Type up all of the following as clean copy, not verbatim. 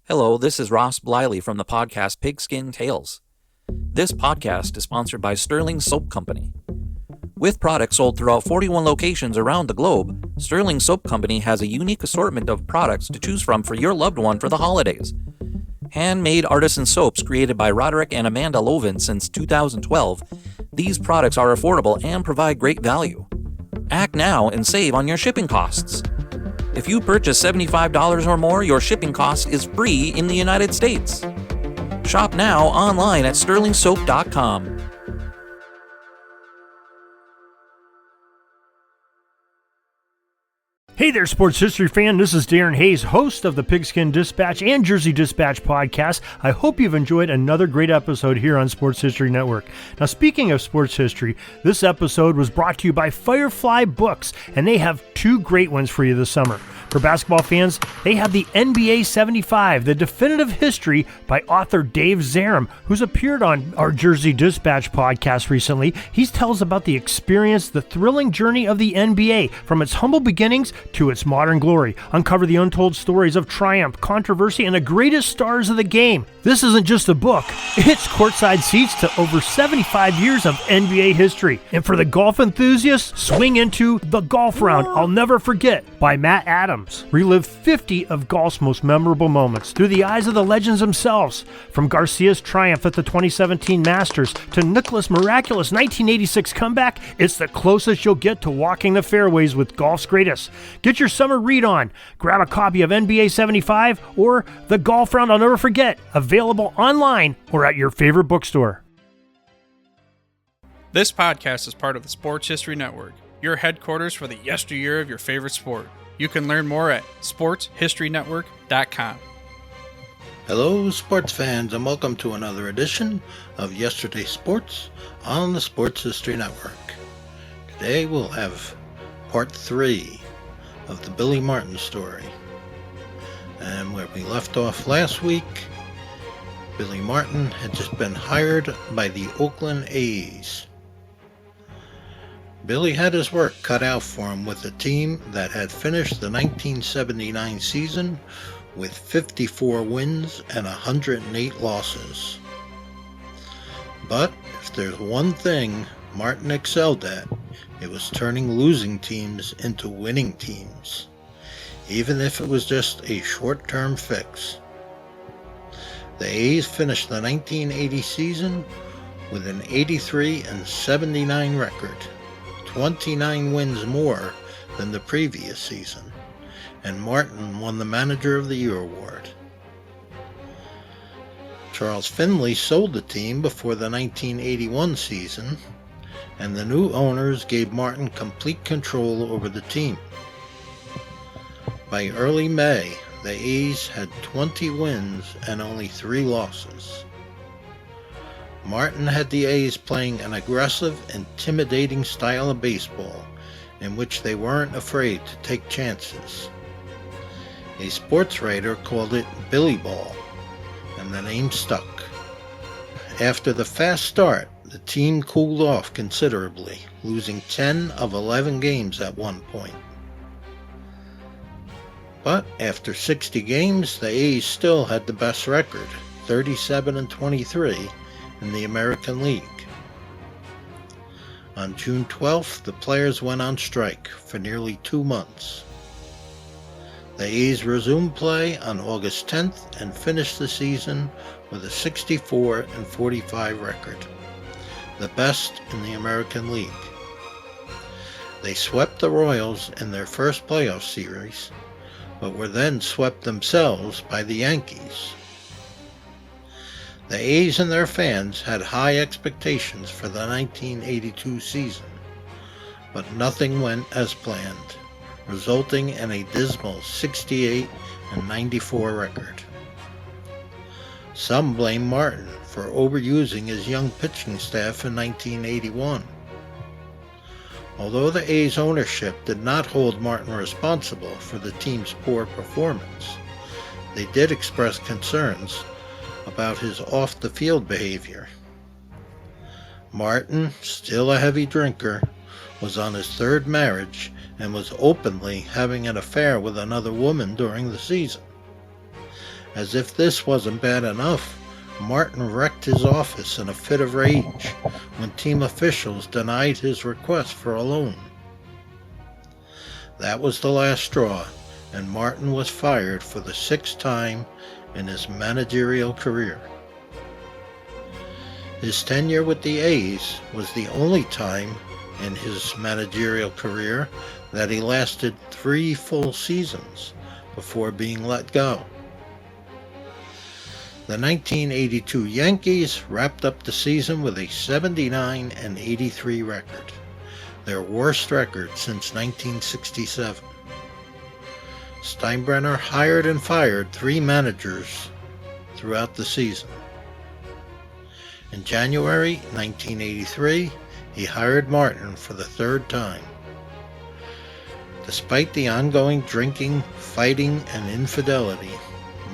Hello, this is Ross Bliley from the podcast Pigskin Tales. This podcast is sponsored by Sterling Soap Company. With products sold throughout 41 locations around the globe, Sterling Soap Company has a unique assortment of products to choose from for your loved one for the holidays. Handmade artisan soaps created by Roderick and Amanda Lovin since 2012, these products are affordable and provide great value. Act now and save on your shipping costs. If you purchase $75 or more, your shipping cost is free in the United States. Shop now online at sterlingsoap.com. Hey there, sports history fan. This is Darren Hayes, host of the Pigskin Dispatch and Jersey Dispatch podcast. I hope you've enjoyed another great episode here on Sports History Network. Now, speaking of sports history, this episode was brought to you by Firefly Books, and they have two great ones for you this summer. For basketball fans, they have the NBA 75, The Definitive History by author Dave Zarum, who's appeared on our Jersey Dispatch podcast recently. He tells about the experience, the thrilling journey of the NBA, from its humble beginnings to its modern glory. Uncover the untold stories of triumph, controversy, and the greatest stars of the game. This isn't just a book. It's courtside seats to over 75 years of NBA history. And for the golf enthusiasts, swing into The Golf Round I'll Never Forget by Matt Adams. Relive 50 of golf's most memorable moments through the eyes of the legends themselves. From Garcia's triumph at the 2017 Masters to Nicklaus' miraculous 1986 comeback, it's the closest you'll get to walking the fairways with golf's greatest. Get your summer read on. Grab a copy of NBA 75 or The Golf Round I'll Never Forget, available online or at your favorite bookstore. This podcast is part of the Sports History Network, your headquarters for the yesteryear of your favorite sport. You can learn more at sportshistorynetwork.com. Hello, sports fans, and welcome to another edition of Yesterday Sports on the Sports History Network. Today we'll have part 3 of the Billy Martin story. And where we left off last week, Billy Martin had just been hired by the Oakland A's. Billy had his work cut out for him with a team that had finished the 1979 season with 54 wins and 108 losses. But if there's one thing Martin excelled at, it was turning losing teams into winning teams, even if it was just a short-term fix. The A's finished the 1980 season with an 83-79 record, 29 wins more than the previous season, and Martin won the Manager of the Year award. Charles Finley sold the team before the 1981 season, and the new owners gave Martin complete control over the team. By early May, the A's had 20 wins and only 3 losses. Martin had the A's playing an aggressive, intimidating style of baseball in which they weren't afraid to take chances. A sports writer called it Billy Ball, and the name stuck. After the fast start, the team cooled off considerably, losing 10 of 11 games at one point. But after 60 games, the A's still had the best record, 37-23, in the American League. On June 12th, the players went on strike for nearly 2 months. The A's resumed play on August 10th and finished the season with a 64-45 record, the best in the American League. They swept the Royals in their first playoff series, but were then swept themselves by the Yankees. The A's and their fans had high expectations for the 1982 season, but nothing went as planned, resulting in a dismal 68-94 record. Some blame Martin for overusing his young pitching staff in 1981. Although the A's ownership did not hold Martin responsible for the team's poor performance, they did express concerns about his off-the-field behavior. Martin, still a heavy drinker, was on his 3rd marriage and was openly having an affair with another woman during the season. As if this wasn't bad enough, Martin wrecked his office in a fit of rage when team officials denied his request for a loan. That was the last straw, and Martin was fired for the 6th time in his managerial career. His tenure with the A's was the only time in his managerial career that he lasted 3 full seasons before being let go. The 1982 Yankees wrapped up the season with a 79-83 record, their worst record since 1967. Steinbrenner hired and fired 3 managers throughout the season. In January 1983, he hired Martin for the 3rd time. Despite the ongoing drinking, fighting, and infidelity,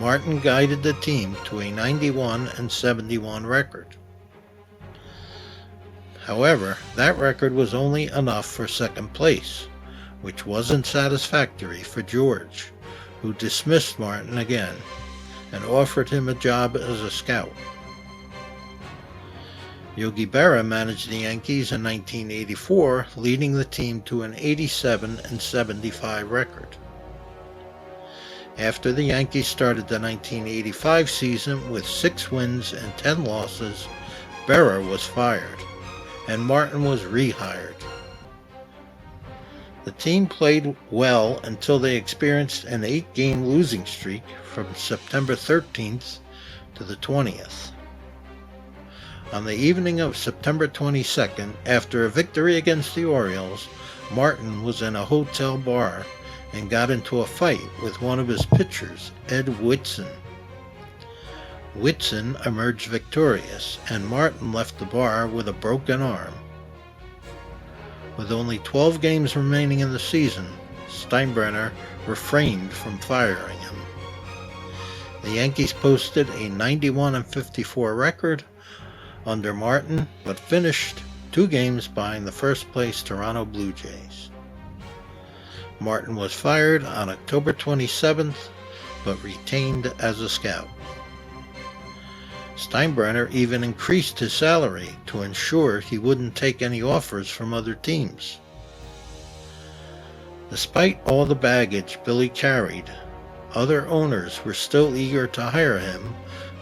Martin guided the team to a 91-71 record. However, that record was only enough for 2nd place, which wasn't satisfactory for George, who dismissed Martin again and offered him a job as a scout. Yogi Berra managed the Yankees in 1984, leading the team to an 87-75 record. After the Yankees started the 1985 season with 6 wins and 10 losses, Berra was fired, and Martin was rehired. The team played well until they experienced an 8-game losing streak from September 13th to the 20th. On the evening of September 22nd, after a victory against the Orioles, Martin was in a hotel bar and got into a fight with one of his pitchers, Ed Whitson. Whitson emerged victorious, and Martin left the bar with a broken arm. With only 12 games remaining in the season, Steinbrenner refrained from firing him. The Yankees posted a 91-54 record under Martin, but finished 2 games behind the first-place Toronto Blue Jays. Martin was fired on October 27th, but retained as a scout. Steinbrenner even increased his salary to ensure he wouldn't take any offers from other teams. Despite all the baggage Billy carried, other owners were still eager to hire him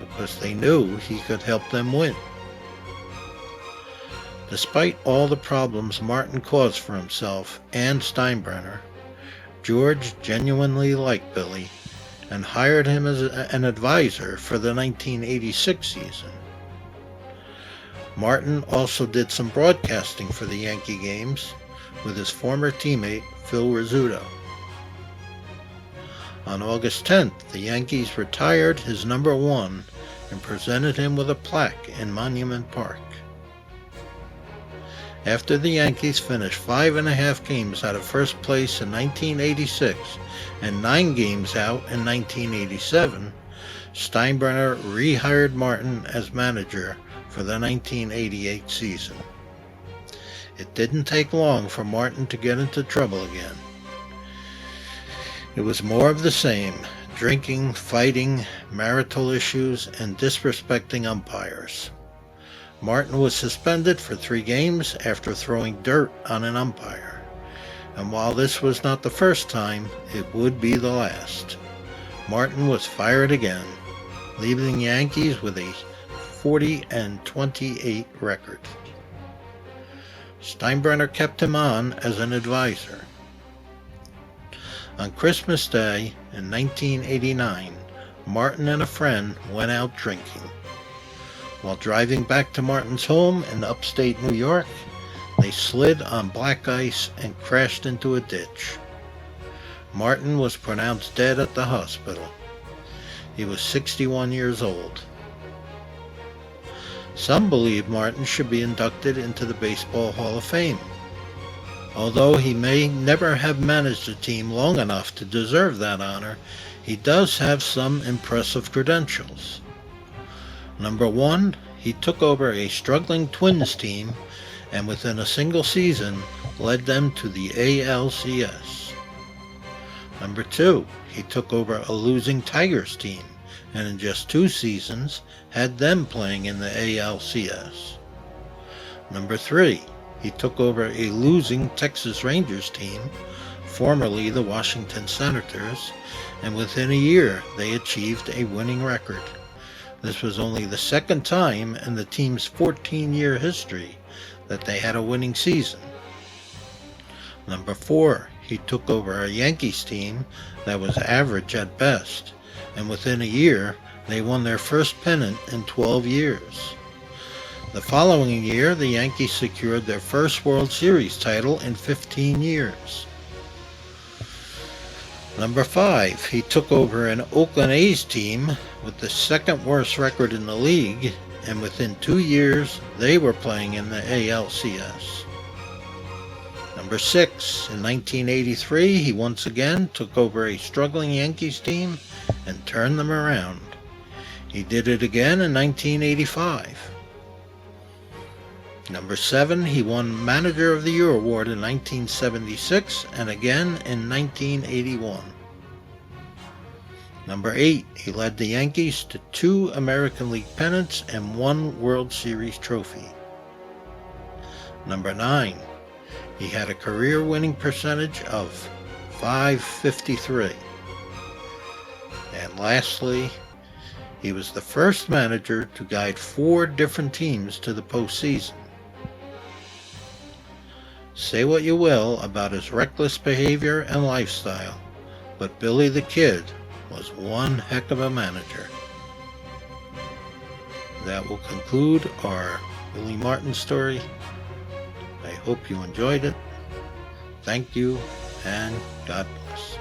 because they knew he could help them win. Despite all the problems Martin caused for himself and Steinbrenner, George genuinely liked Billy and hired him as an advisor for the 1986 season. Martin also did some broadcasting for the Yankee games with his former teammate Phil Rizzuto. On August 10th, the Yankees retired his number 1 and presented him with a plaque in Monument Park. After the Yankees finished 5.5 games out of first place in 1986 and 9 games out in 1987, Steinbrenner rehired Martin as manager for the 1988 season. It didn't take long for Martin to get into trouble again. It was more of the same: drinking, fighting, marital issues, and disrespecting umpires. Martin was suspended for 3 games after throwing dirt on an umpire, and while this was not the first time, it would be the last. Martin was fired again, leaving the Yankees with a 40-28 record. Steinbrenner kept him on as an advisor. On Christmas Day in 1989, Martin and a friend went out drinking. While driving back to Martin's home in upstate New York, they slid on black ice and crashed into a ditch. Martin was pronounced dead at the hospital. He was 61 years old. Some believe Martin should be inducted into the Baseball Hall of Fame. Although he may never have managed a team long enough to deserve that honor, he does have some impressive credentials. Number 1, he took over a struggling Twins team and within a single season led them to the ALCS. Number 2, he took over a losing Tigers team and in just 2 seasons had them playing in the ALCS. Number 3, he took over a losing Texas Rangers team, formerly the Washington Senators, and within a year they achieved a winning record. This was only the second time in the team's 14-year history that they had a winning season. Number 4, he took over a Yankees team that was average at best, and within a year they won their first pennant in 12 years. The following year, the Yankees secured their first World Series title in 15 years. Number 5, he took over an Oakland A's team with the second worst record in the league, and within 2 years they were playing in the ALCS. Number 6, in 1983, he once again took over a struggling Yankees team and turned them around. He did it again in 1985. Number 7, he won Manager of the Year award in 1976 and again in 1981. Number 8, he led the Yankees to 2 American League pennants and 1 World Series trophy. Number 9, he had a career winning percentage of .553. And lastly, he was the first manager to guide 4 different teams to the postseason. Say what you will about his reckless behavior and lifestyle, but Billy the Kid was one heck of a manager. That will conclude our Billy Martin story. I hope you enjoyed it. Thank you, and God bless.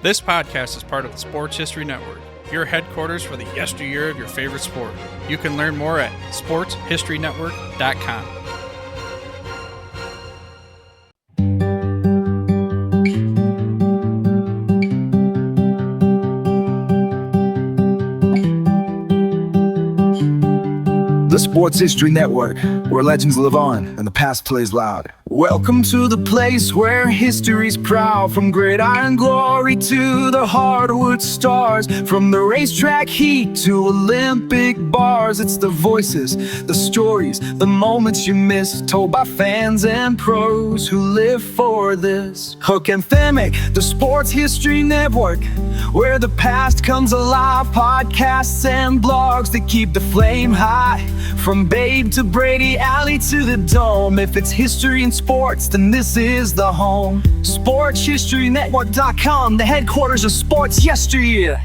This podcast is part of the Sports History Network, your headquarters for the yesteryear of your favorite sport. You can learn more at sportshistorynetwork.com. The Sports History Network, where legends live on and the past plays loud. Welcome to the place where history's proud, from gridiron glory to the hardwood stars, from the racetrack heat to Olympic bars. It's the voices, the stories, the moments you miss, told by fans and pros who live for this. Hook and Themic, the Sports History Network, where the past comes alive. Podcasts and blogs that keep the flame high, from Babe to Brady, Alley to the Dome. If it's history and sports, then this is the home. SportsHistoryNetwork.com, the headquarters of sports yesteryear.